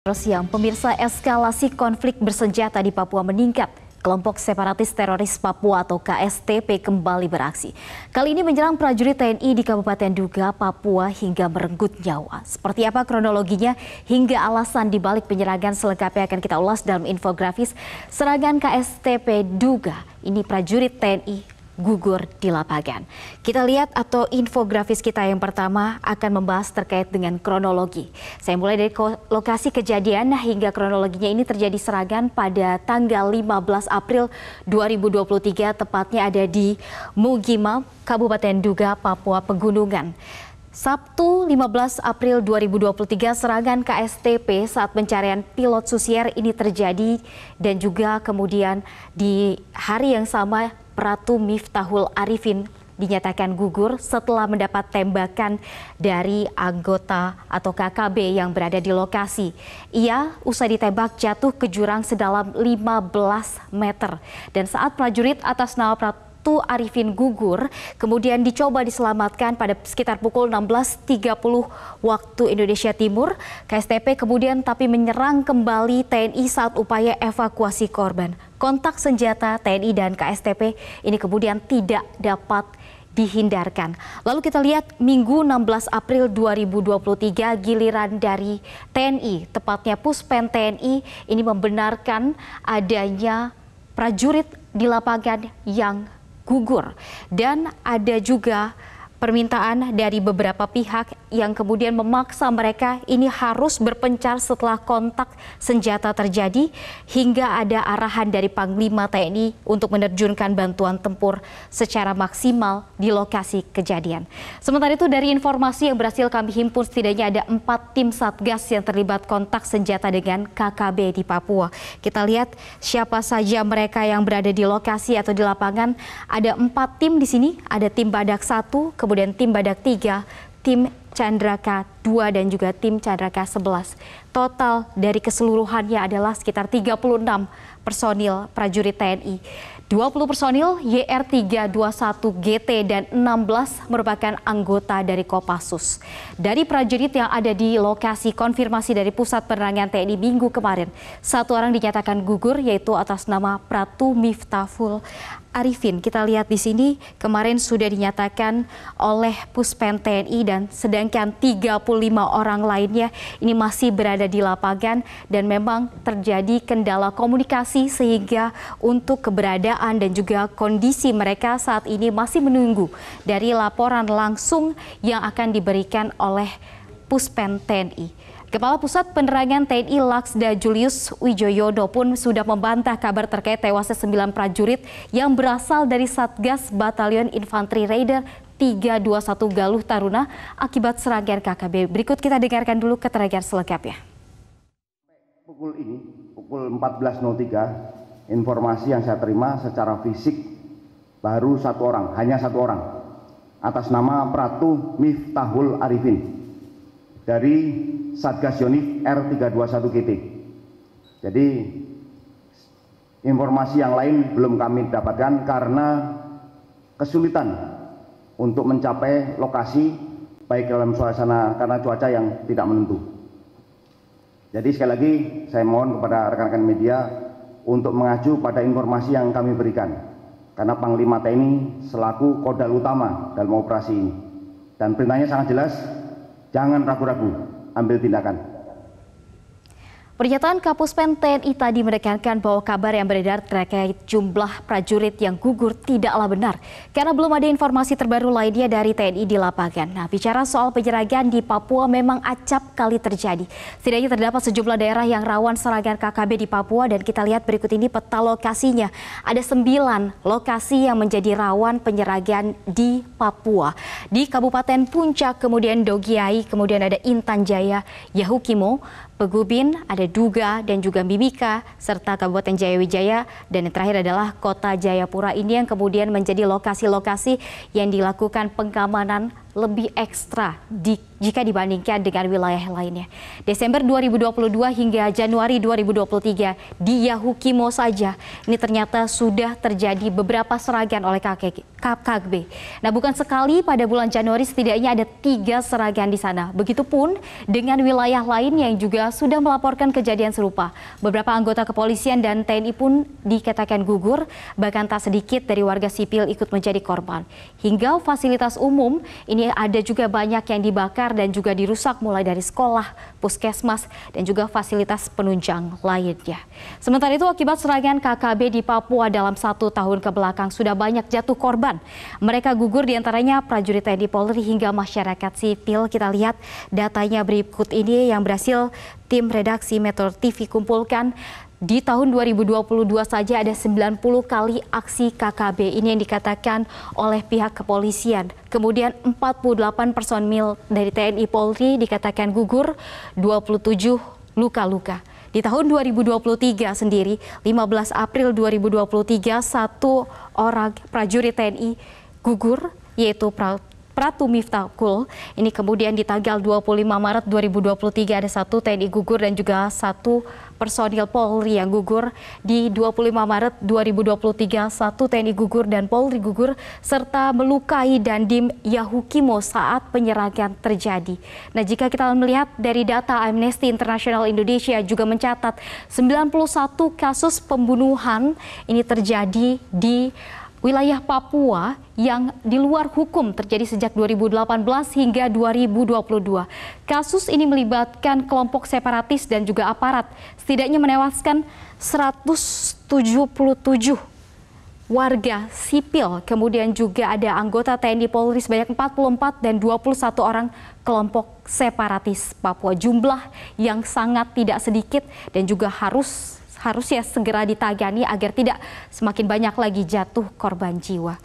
Siang, pemirsa, eskalasi konflik bersenjata di Papua meningkat. Kelompok separatis teroris Papua atau KSTP kembali beraksi. Kali ini menyerang prajurit TNI di Kabupaten Duga, Papua hingga merenggut nyawa. Seperti apa kronologinya hingga alasan dibalik penyerangan selengkapnya akan kita ulas dalam infografis serangan KSTP Duga. Ini prajurit TNI gugur di lapangan. Kita lihat atau infografis kita yang pertama akan membahas terkait dengan kronologi. Saya mulai dari lokasi kejadian hingga kronologinya. Ini terjadi serangan pada tanggal 15 April 2023, tepatnya ada di Mugima, Kabupaten Duga, Papua Pegunungan. Sabtu 15 April 2023, serangan KSTP saat pencarian pilot Susier ini terjadi dan juga kemudian di hari yang sama Pratu Miftahul Arifin dinyatakan gugur setelah mendapat tembakan dari anggota atau KKB yang berada di lokasi. Ia usai ditembak jatuh ke jurang sedalam 15 meter dan saat prajurit atas nama Pratu Arifin gugur, kemudian dicoba diselamatkan pada sekitar pukul 16.30 waktu Indonesia Timur. KSTP kemudian tapi menyerang kembali TNI saat upaya evakuasi korban. Kontak senjata TNI dan KSTP ini kemudian tidak dapat dihindarkan. Lalu kita lihat Minggu 16 April 2023, giliran dari TNI, tepatnya Puspen TNI ini membenarkan adanya prajurit di lapangan yang gugur. Dan ada juga permintaan dari beberapa pihak yang kemudian memaksa mereka ini harus berpencar setelah kontak senjata terjadi, hingga ada arahan dari Panglima TNI untuk menerjunkan bantuan tempur secara maksimal di lokasi kejadian. Sementara itu, dari informasi yang berhasil kami himpun, setidaknya ada 4 tim Satgas yang terlibat kontak senjata dengan KKB di Papua. Kita lihat siapa saja mereka yang berada di lokasi atau di lapangan. Ada 4 tim di sini, ada tim Badak 1, kemudian tim Badak 3, tim Candraka 2 dan juga tim Candraka 11. Total dari keseluruhannya adalah sekitar 36 personil prajurit TNI. 20 personil YR321 GT dan 16 merupakan anggota dari Kopassus. Dari prajurit yang ada di lokasi, konfirmasi dari Pusat Penerangan TNI minggu kemarin, 1 orang dinyatakan gugur, yaitu atas nama Pratu Miftahul Arifin. Kita lihat di sini kemarin sudah dinyatakan oleh Puspen TNI, dan sedangkan 35 orang lainnya ini masih berada di lapangan dan memang terjadi kendala komunikasi sehingga untuk keberadaan dan juga kondisi mereka saat ini masih menunggu dari laporan langsung yang akan diberikan oleh Puspen TNI. Kepala Pusat Penerangan TNI Laksda Julius Wijoyono pun sudah membantah kabar terkait tewasnya 9 prajurit yang berasal dari Satgas Batalion Infanteri Raider 321 Galuh Taruna akibat serangan KKB. Berikut kita dengarkan dulu keterangan selengkapnya. Pukul 14.03, informasi yang saya terima secara fisik baru 1 orang, hanya 1 orang, atas nama Pratu Miftahul Arifin dari Satgas Yonif R321 GT. Jadi informasi yang lain belum kami dapatkan karena kesulitan untuk mencapai lokasi, baik dalam suasana karena cuaca yang tidak menentu. Jadi sekali lagi saya mohon kepada rekan-rekan media untuk mengacu pada informasi yang kami berikan, karena Panglima TNI selaku kodal utama dalam operasi ini, dan perintahnya sangat jelas, jangan ragu-ragu, ambil tindakan. Pernyataan Kapuspen TNI tadi menekankan bahwa kabar yang beredar terkait jumlah prajurit yang gugur tidaklah benar, karena belum ada informasi terbaru lainnya dari TNI di lapangan. Nah, bicara soal penyerangan di Papua memang acap kali terjadi. Setidaknya terdapat sejumlah daerah yang rawan serangan KKB di Papua, dan kita lihat berikut ini peta lokasinya. Ada 9 lokasi yang menjadi rawan penyerangan di Papua. Di Kabupaten Puncak, kemudian Dogiai, kemudian ada Intan Jaya, Yahukimo, Pegubin, ada Duga dan juga Mimika, serta Kabupaten Jayawijaya, dan yang terakhir adalah Kota Jayapura. Ini yang kemudian menjadi lokasi-lokasi yang dilakukan pengamanan lebih ekstra jika dibandingkan dengan wilayah lainnya. Desember 2022 hingga Januari 2023 di Yahukimo saja ini ternyata sudah terjadi beberapa serangan oleh KKB. Nah, bukan sekali, pada bulan Januari setidaknya ada 3 serangan di sana. Begitupun dengan wilayah lain yang juga sudah melaporkan kejadian serupa. Beberapa anggota kepolisian dan TNI pun dikatakan gugur, bahkan tak sedikit dari warga sipil ikut menjadi korban. Hingga fasilitas umum ini ada juga banyak yang dibakar dan juga dirusak, mulai dari sekolah, puskesmas, dan juga fasilitas penunjang lainnya. Sementara itu, akibat serangan KKB di Papua dalam 1 tahun kebelakang sudah banyak jatuh korban. Mereka gugur diantaranya prajurit TNI Polri hingga masyarakat sipil. Kita lihat datanya berikut ini yang berhasil tim redaksi Metro TV kumpulkan. Di tahun 2022 saja ada 90 kali aksi KKB ini yang dikatakan oleh pihak kepolisian. Kemudian 48 personil dari TNI Polri dikatakan gugur, 27 luka-luka. Di tahun 2023 sendiri, 15 April 2023, 1 orang prajurit TNI gugur, yaitu Pratu Miftahul. Ini kemudian di tanggal 25 Maret 2023 ada 1 TNI gugur dan juga 1 personil Polri yang gugur. Di 25 Maret 2023 1 TNI gugur dan Polri gugur serta melukai Dandim Yahukimo saat penyerangan terjadi. Nah, jika kita melihat dari data Amnesty International Indonesia juga mencatat 91 kasus pembunuhan ini terjadi di wilayah Papua yang di luar hukum terjadi sejak 2018 hingga 2022. Kasus ini melibatkan kelompok separatis dan juga aparat, setidaknya menewaskan 177 warga sipil. Kemudian juga ada anggota TNI Polri sebanyak 44 dan 21 orang kelompok separatis Papua. Jumlah yang sangat tidak sedikit dan juga harusnya segera ditangani agar tidak semakin banyak lagi jatuh korban jiwa.